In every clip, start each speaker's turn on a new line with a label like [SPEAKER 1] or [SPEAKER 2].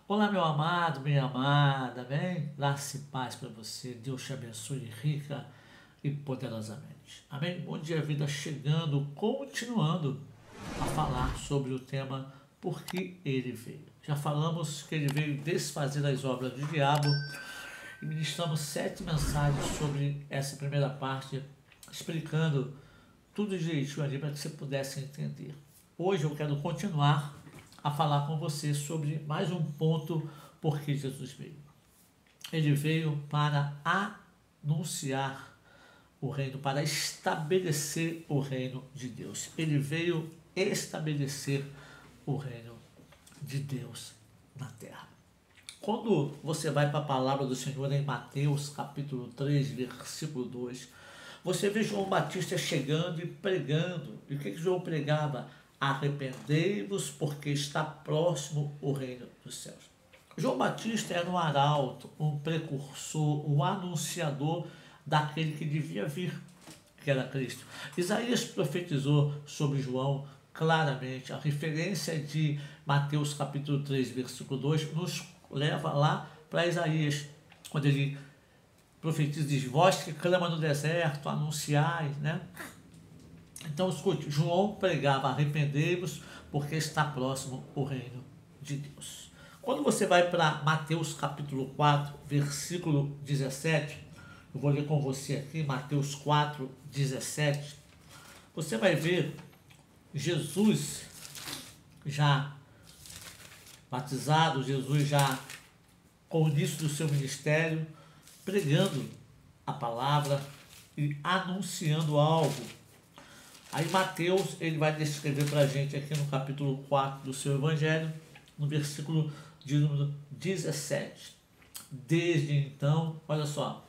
[SPEAKER 1] Olá, meu amado, minha amada, amém? Graça e paz para você, Deus te abençoe rica e poderosamente. Amém? Bom dia, vida chegando, continuando a falar sobre o tema Por que ele veio. Já falamos que ele veio desfazer as obras do diabo e ministramos 7 mensagens sobre essa primeira parte, explicando tudo direitinho ali para que você pudesse entender. Hoje eu quero continuar a falar com você sobre mais um ponto por que Jesus veio. Ele veio para anunciar o reino, para estabelecer o reino de Deus. Ele veio estabelecer o reino de Deus na terra. Quando você vai para a palavra do Senhor em Mateus capítulo 3, versículo 2, você vê João Batista chegando e pregando. E o que João pregava? Arrependei-vos, porque está próximo o reino dos céus. João Batista era um arauto, um precursor, um anunciador daquele que devia vir, que era Cristo. Isaías profetizou sobre João claramente. A referência de Mateus capítulo 3, versículo 2, nos leva lá para Isaías, quando ele profetiza, diz: vós que clama no deserto, anunciais, né? Então, escute, João pregava: arrependei-vos, porque está próximo o reino de Deus. Quando você vai para Mateus capítulo 4, versículo 17, eu vou ler com você aqui, Mateus 4, 17, você vai ver Jesus já batizado, Jesus já com o início do seu ministério, pregando a palavra e anunciando algo. Aí Mateus, ele vai descrever para a gente aqui no capítulo 4 do seu evangelho, no versículo de número 17. Desde então, olha só,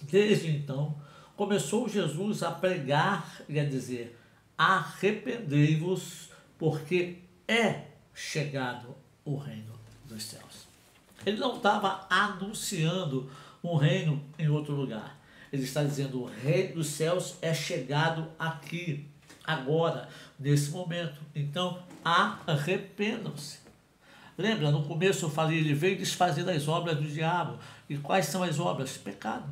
[SPEAKER 1] desde então, começou Jesus a pregar e a dizer: arrependei-vos, porque é chegado o reino dos céus. Ele não estava anunciando um reino em outro lugar. Ele está dizendo: o reino dos céus é chegado aqui, agora, nesse momento. Então, arrependam-se. Lembra, no começo eu falei, ele veio desfazer as obras do diabo. E quais são as obras? Pecado.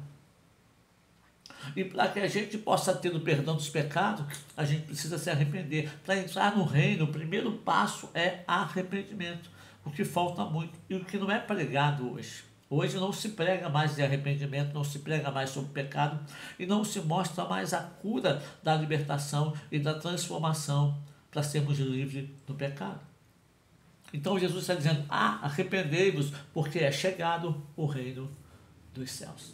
[SPEAKER 1] E para que a gente possa ter o perdão dos pecados, a gente precisa se arrepender. Para entrar no reino, o primeiro passo é arrependimento. O que falta muito e o que não é pregado hoje. Hoje não se prega mais de arrependimento, não se prega mais sobre pecado e não se mostra mais a cura da libertação e da transformação para sermos livres do pecado. Então Jesus está dizendo: arrependei-vos, porque é chegado o reino dos céus.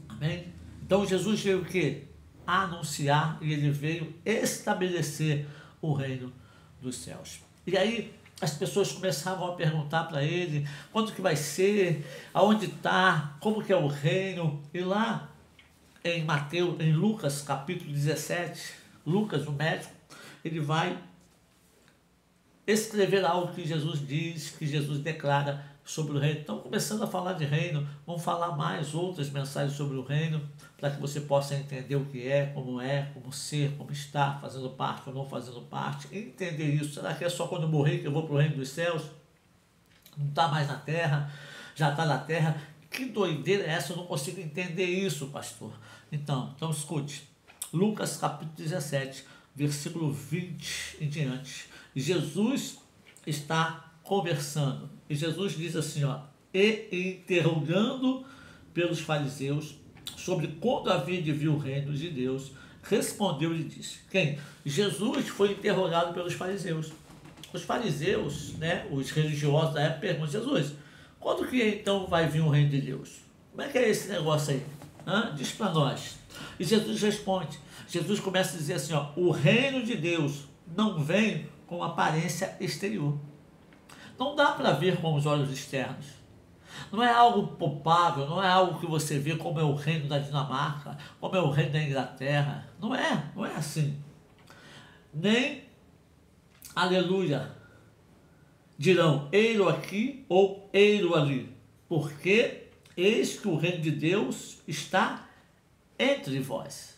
[SPEAKER 1] Amém? Então Jesus veio o quê? Anunciar, e ele veio estabelecer o reino dos céus. E aí as pessoas começavam a perguntar para ele: quando que vai ser? Aonde está? Como que é o reino? E lá em Mateus, em Lucas capítulo 17, Lucas, o médico, ele vai escrever algo que Jesus diz, que Jesus declara sobre o reino. Então, começando a falar de reino, vamos falar mais outras mensagens sobre o reino, para que você possa entender o que é, como ser, como estar, fazendo parte ou não fazendo parte, entender isso. Será que é só quando eu morrer que eu vou para o reino dos céus? Não está mais na terra, já está na terra. Que doideira é essa? Eu não consigo entender isso, pastor. Então escute, Lucas capítulo 17, versículo 20 em diante. Jesus está conversando. E Jesus diz assim, e interrogando pelos fariseus sobre quando havia de vir o reino de Deus, respondeu e disse: quem? Jesus foi interrogado pelos fariseus. Os fariseus, né, os religiosos da época, perguntam: Jesus, quando que então vai vir o reino de Deus? Como é que é esse negócio aí? Diz para nós. E Jesus responde. Jesus começa a dizer assim, o reino de Deus não vem com aparência exterior. Não dá para ver com os olhos externos. Não é algo palpável, não é algo que você vê como é o reino da Dinamarca, como é o reino da Inglaterra. Não é assim. Nem, aleluia, dirão, ei-lo aqui ou ei-lo ali, porque eis que o reino de Deus está entre vós.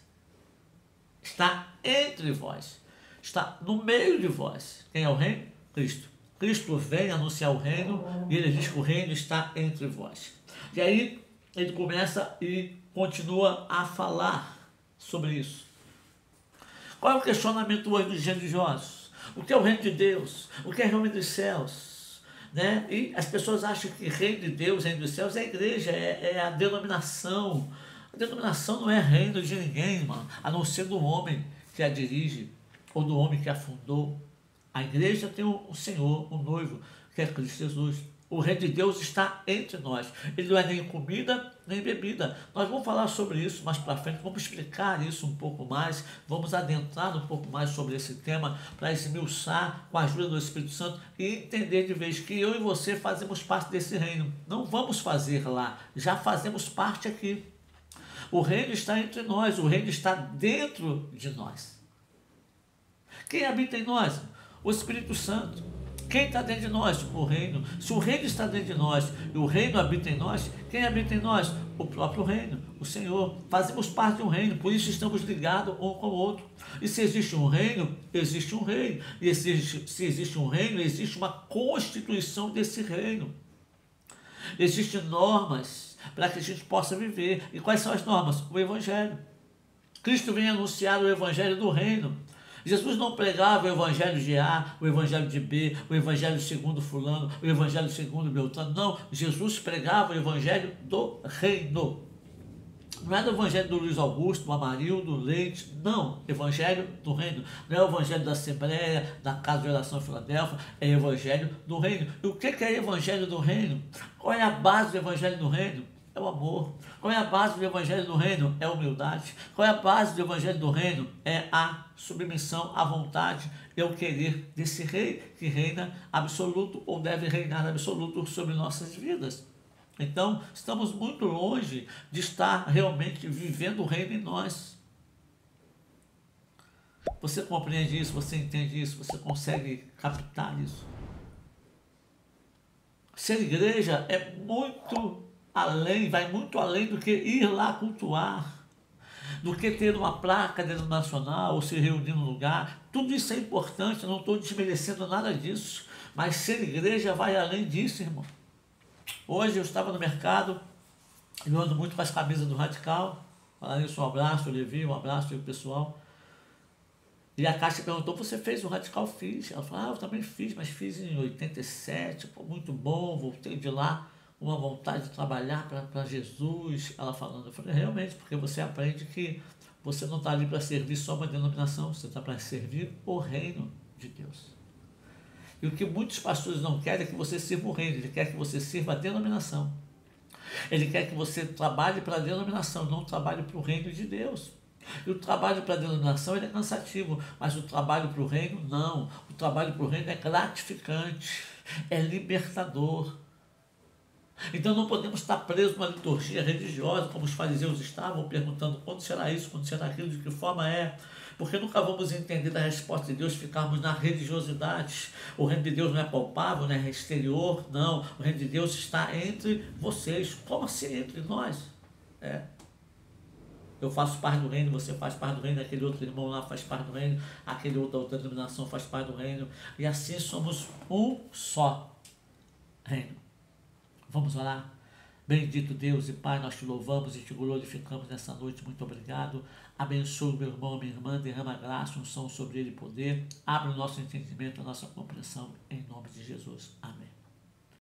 [SPEAKER 1] Está entre vós. Está no meio de vós. Quem é o reino? Cristo. Cristo vem anunciar o reino e ele diz que o reino está entre vós. E aí ele começa e continua a falar sobre isso. Qual é o questionamento hoje dos religiosos? O que é o reino de Deus? O que é o reino dos céus? Né? E as pessoas acham que reino de Deus, reino dos céus é a igreja, é a denominação. A denominação não é reino de ninguém, irmão, a não ser do homem que a dirige ou do homem que a fundou. A igreja tem o Senhor, o noivo, que é Cristo Jesus. O reino de Deus está entre nós. Ele não é nem comida, nem bebida. Nós vamos falar sobre isso mais para frente, vamos explicar isso um pouco mais, vamos adentrar um pouco mais sobre esse tema, para esmiuçar com a ajuda do Espírito Santo e entender de vez que eu e você fazemos parte desse reino. Não vamos fazer lá, já fazemos parte aqui. O reino está entre nós, o reino está dentro de nós. Quem habita em nós? O Espírito Santo. Quem está dentro de nós? O reino. Se o reino está dentro de nós e o reino habita em nós, quem habita em nós? O próprio reino, o Senhor. Fazemos parte de um reino, por isso estamos ligados um com o outro. E se existe um reino, existe um rei. E se existe um reino, existe uma constituição desse reino. Existem normas para que a gente possa viver. E quais são as normas? O Evangelho. Cristo vem anunciar o Evangelho do reino. Jesus não pregava o evangelho de A, o evangelho de B, o evangelho segundo fulano, o evangelho segundo Beltrano. Não, Jesus pregava o evangelho do reino. Não é do evangelho do Luiz Augusto, do Amarildo, do Leite, não. Evangelho do reino. Não é o evangelho da Assembleia, da Casa de Oração Filadélfia, é o evangelho do reino. E o que é evangelho do reino? Qual é a base do evangelho do reino? É o amor. Qual é a base do evangelho do reino? É a humildade. Qual é a base do evangelho do reino? É a submissão à vontade, é o querer desse rei que reina absoluto ou deve reinar absoluto sobre nossas vidas. Então, estamos muito longe de estar realmente vivendo o reino em nós. Você compreende isso? Você entende isso? Você consegue captar isso? Ser igreja é muito além, vai muito além do que ir lá cultuar, do que ter uma placa denominacional ou se reunir num lugar. Tudo isso é importante, eu não estou desmerecendo nada disso, mas ser igreja vai além disso, irmão. Hoje eu estava no mercado, eu ando muito com as camisas do Radical, falar isso, um abraço, Levi, um abraço ao pessoal. E a Cássia perguntou, você fez o Radical? Fiz. Ela falou, eu também fiz, mas fiz em 87, pô, muito bom, voltei de lá, uma vontade de trabalhar para Jesus. Ela falando, eu falei, realmente, porque você aprende que você não está ali para servir só uma denominação, você está para servir o reino de Deus. E o que muitos pastores não querem é que você sirva o reino, ele quer que você sirva a denominação. Ele quer que você trabalhe para a denominação, não trabalhe para o reino de Deus. E o trabalho para a denominação ele é cansativo, mas o trabalho para o reino, não. O trabalho para o reino é gratificante, é libertador. Então não podemos estar presos numa liturgia religiosa, como os fariseus estavam, perguntando quando será isso, quando será aquilo, de que forma é. Porque nunca vamos entender a resposta de Deus, ficarmos na religiosidade. O reino de Deus não é palpável, não é exterior, não. O reino de Deus está entre vocês. Como assim entre nós? Eu faço parte do reino, você faz parte do reino, aquele outro irmão lá faz parte do reino, aquele outro da outra denominação faz parte do reino. E assim somos um só reino. Vamos orar? Bendito Deus e Pai, nós te louvamos e te glorificamos nessa noite. Muito obrigado. Abençoe o meu irmão, minha irmã, derrama graça, unção sobre ele e poder. Abre o nosso entendimento, a nossa compreensão, em nome de Jesus. Amém.